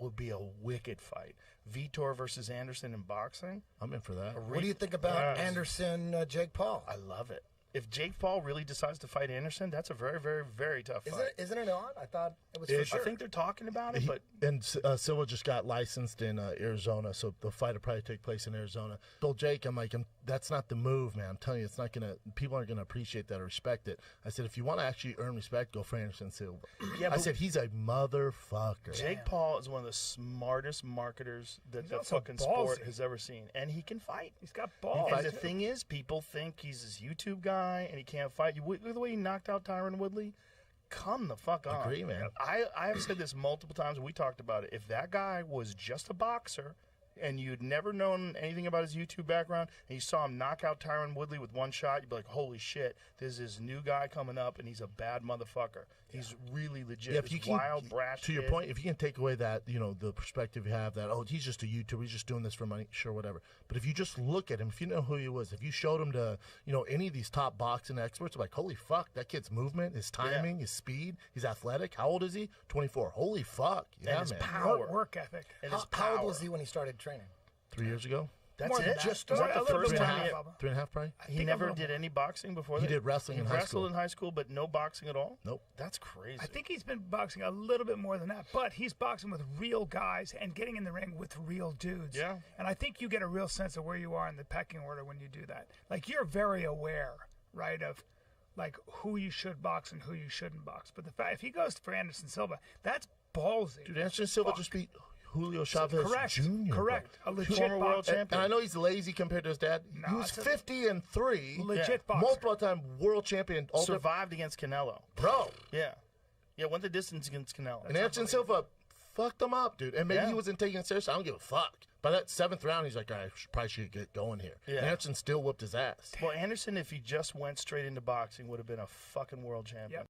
would be a wicked fight. Vitor versus Anderson in boxing. I'm in for that. What do you think about Anderson, Jake Paul? I love it. If Jake Paul really decides to fight Anderson, that's a very, very, very tough fight. Isn't it on? I thought it was for sure. I think they're talking about it, but Silva just got licensed in Arizona, so the fight will probably take place in Arizona. Told Jake, I'm like, that's not the move, man. I'm telling you, it's not gonna. People aren't gonna appreciate that or respect it. I said, if you want to actually earn respect, go for Anderson Silva. Yeah, I said he's a motherfucker. Jake Paul is one of the smartest marketers that the fucking sport has ever seen, and he can fight. He's got balls. And the thing is, people think he's this YouTube guy and he can't fight. Look at the way he knocked out Tyron Woodley. Come the fuck on. Agree, man. I have said this multiple times, and we talked about it. If that guy was just a boxer and you'd never known anything about his YouTube background, and you saw him knock out Tyron Woodley with one shot, you'd be like, holy shit, there's this new guy coming up, and he's a bad motherfucker. He's really legit. Yeah, if you can, wild, brash to your point, if you can take away that, the perspective you have that, he's just a YouTuber, he's just doing this for money, sure, whatever. But if you just look at him, if you know who he was, if you showed him to, any of these top boxing experts, like, holy fuck, that kid's movement, his timing, his speed, he's athletic. How old is he? 24. Holy fuck. Yeah, and his man. power. Work ethic. And how old was he when he started training? 3 years ago. That's More it? than that. Was that the first time? 3.5, probably. He never did any boxing before that? He did wrestling in high school. Wrestled in high school, but no boxing at all? Nope. That's crazy. I think he's been boxing a little bit more than that, but he's boxing with real guys and getting in the ring with real dudes. Yeah. And I think you get a real sense of where you are in the pecking order when you do that. Like, you're very aware, right, of like who you should box and who you shouldn't box. But the fact, if he goes for Anderson Silva, that's ballsy. Dude, Anderson Silva just beat Julio Chavez Jr. Correct. A legit former world boxer. champion. And I know he's lazy compared to his dad. No, he was 50-3. Legit boxer. Multiple-time world champion. Survived against Canelo. Bro. Yeah. Yeah, went the distance against Canelo. And Anderson Silva fucked him up, dude. And maybe he wasn't taking it seriously. I don't give a fuck. By that 7th round, he's like, I probably should get going here. Yeah. And Anderson still whooped his ass. Well, Anderson, if he just went straight into boxing, would have been a fucking world champion. Yep.